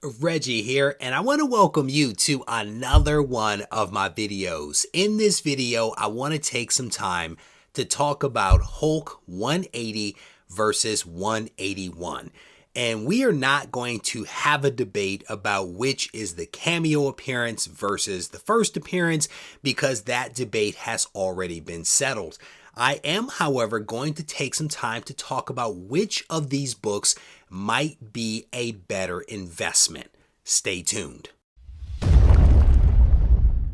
Reggie here, and I want to welcome you to another one of my videos. In this video, I want to take some time to talk about Hulk 180 versus 181. And we are not going to have a debate about which is the cameo appearance versus the first appearance, because that debate has already been settled. I am, however, going to take some time to talk about which of these books might be a better investment. Stay tuned.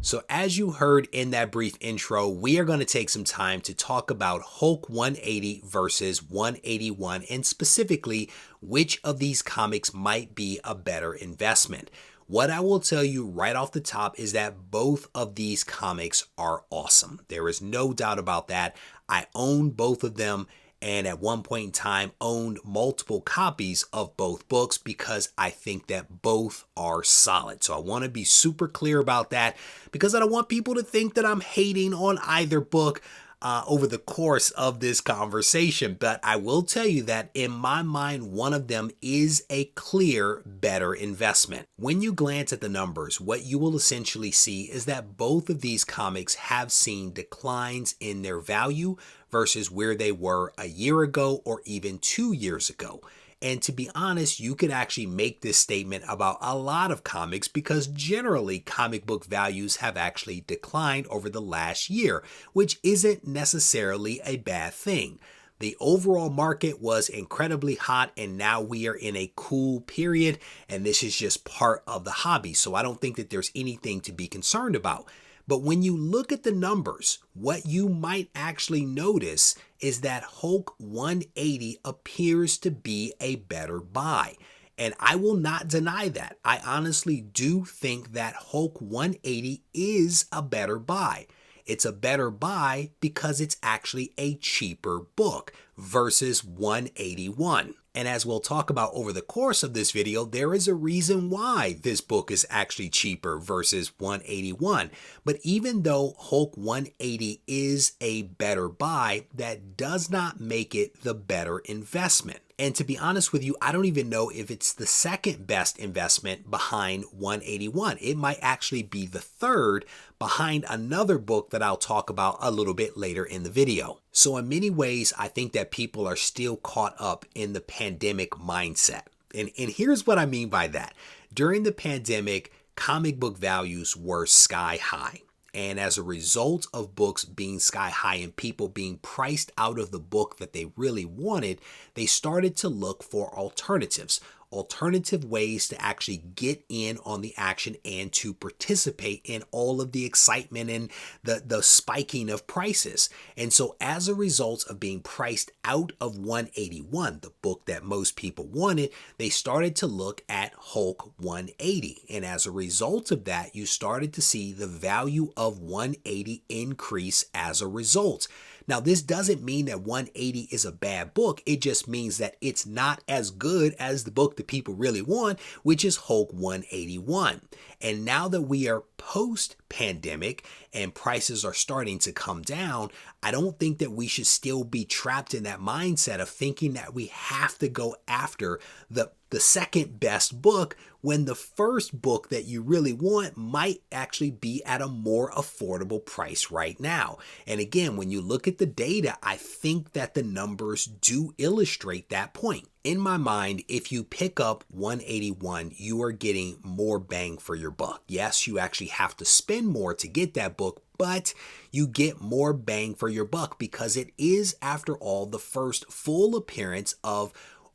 So as you heard in that brief intro, we are going to take some time to talk about Hulk 180 versus 181, and specifically which of these comics might be a better investment. What I will tell you right off the top is that both of these comics are awesome. There is no doubt about that. I own both of them, and at one point in time owned multiple copies of both books because I think that both are solid. So I want to be super clear about that because I don't want people to think that I'm hating on either book over the course of this conversation. But I will tell you that in my mind, one of them is a clear better investment. When you glance at the numbers, what you will essentially see is that both of these comics have seen declines in their value versus where they were a year ago or even 2 years ago. And to be honest, you could actually make this statement about a lot of comics because generally comic book values have actually declined over the last year, which isn't necessarily a bad thing. The overall market was incredibly hot, and now we are in a cool period, and this is just part of the hobby. So I don't think that there's anything to be concerned about. But when you look at the numbers, what you might actually notice is that Hulk 180 appears to be a better buy. And I will not deny that. I honestly do think that Hulk 180 is a better buy. It's a better buy because it's actually a cheaper book versus 181. And as we'll talk about over the course of this video, there is a reason why this book is actually cheaper versus 181. But even though Hulk 180 is a better buy, that does not make it the better investment. And to be honest with you, I don't even know if it's the second best investment behind 181. It might actually be the third behind another book that I'll talk about a little bit later in the video. So in many ways, I think that people are still caught up in the pandemic mindset. And here's what I mean by that. During the pandemic, comic book values were sky high. And as a result of books being sky high and people being priced out of the book that they really wanted, they started to look for alternatives ways to actually get in on the action and to participate in all of the excitement and the spiking of prices. And so as a result of being priced out of 181, the book that most people wanted, they started to look at Hulk 180. And as a result of that, you started to see the value of 180 increase as a result. Now, this doesn't mean that 180 is a bad book. It just means that it's not as good as the book that people really want, which is Hulk 181. And now that we are post-pandemic and prices are starting to come down, I don't think that we should still be trapped in that mindset of thinking that we have to go after the second best book when the first book that you really want might actually be at a more affordable price right now. And again, when you look at the data, I think that the numbers do illustrate that point. In my mind, if you pick up 181, you are getting more bang for your buck. Yes, you actually have to spend more to get that book, but you get more bang for your buck because it is, after all, the first full appearance of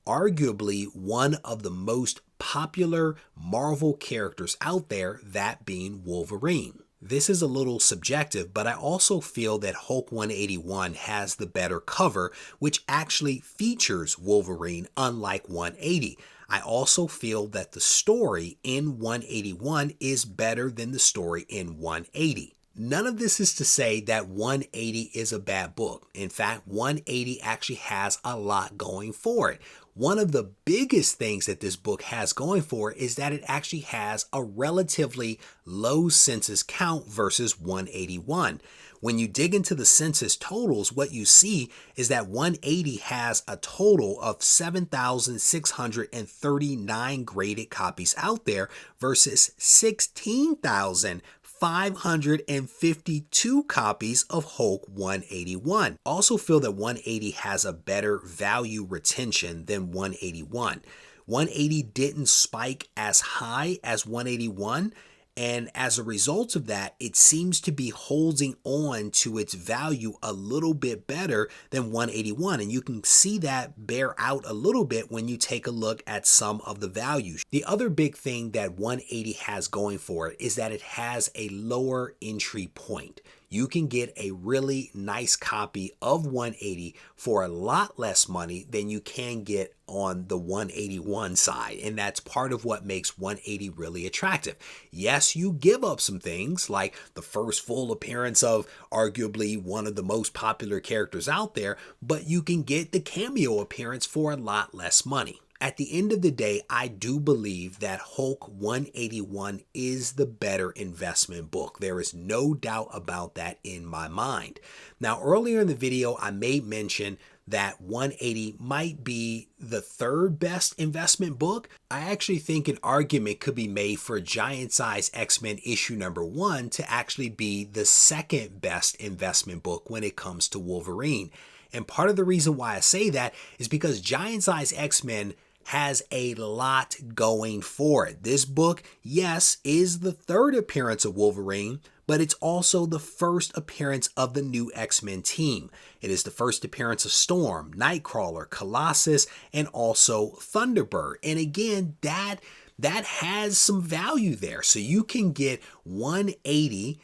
arguably one of the most popular Marvel characters out there, that being Wolverine. This is a little subjective, but I also feel that Hulk 181 has the better cover, which actually features Wolverine, unlike 180. I also feel that the story in 181 is better than the story in 180. None of this is to say that 180 is a bad book. In fact, 180 actually has a lot going for it. One of the biggest things that this book has going for it is that it actually has a relatively low census count versus 181. When you dig into the census totals, what you see is that 180 has a total of 7,639 graded copies out there versus 16,552 copies of Hulk 181. Also feel that 180 has a better value retention than 181. 180 didn't spike as high as 181, and as a result of that, it seems to be holding on to its value a little bit better than 181. And you can see that bear out a little bit when you take a look at some of the values. The other big thing that 180 has going for it is that it has a lower entry point. You can get a really nice copy of 180 for a lot less money than you can get on the 181 side. And that's part of what makes 180 really attractive. Yes, you give up some things like the first full appearance of arguably one of the most popular characters out there, but you can get the cameo appearance for a lot less money. At the end of the day, I do believe that Hulk 181 is the better investment book. There is no doubt about that in my mind. Now, earlier in the video, I made mention that 180 might be the third best investment book. I actually think an argument could be made for Giant Size X-Men issue #1 to actually be the second best investment book when it comes to Wolverine. And part of the reason why I say that is because Giant Size X-Men has a lot going for it. This book, yes, is the third appearance of Wolverine, but it's also the first appearance of the new X-Men team. It is the first appearance of Storm, Nightcrawler, Colossus, and also Thunderbird. And again, that has some value there. So you can get 180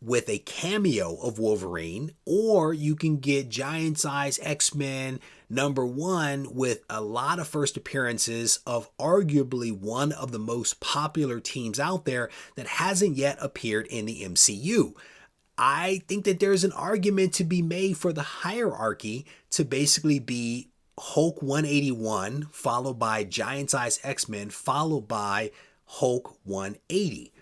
with a cameo of Wolverine, or you can get Giant Size X-Men #1 with a lot of first appearances of arguably one of the most popular teams out there that hasn't yet appeared in the MCU. I think that there's an argument to be made for the hierarchy to basically be Hulk 181 followed by Giant Size X-Men followed by Hulk 180,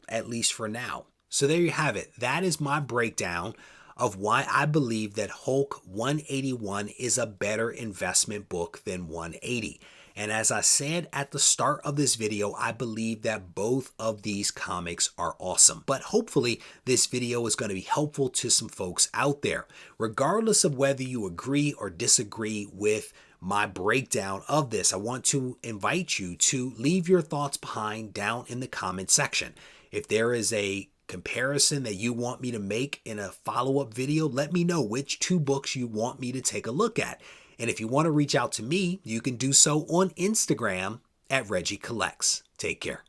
at least for now. So there you have it. That is my breakdown of why I believe that Hulk 181 is a better investment book than 180. And as I said at the start of this video, I believe that both of these comics are awesome. But hopefully this video is going to be helpful to some folks out there. Regardless of whether you agree or disagree with my breakdown of this, I want to invite you to leave your thoughts behind down in the comment section. If there is a comparison that you want me to make in a follow-up video, let me know which two books you want me to take a look at. And if you want to reach out to me, you can do so on Instagram at Regie Collects. Take care.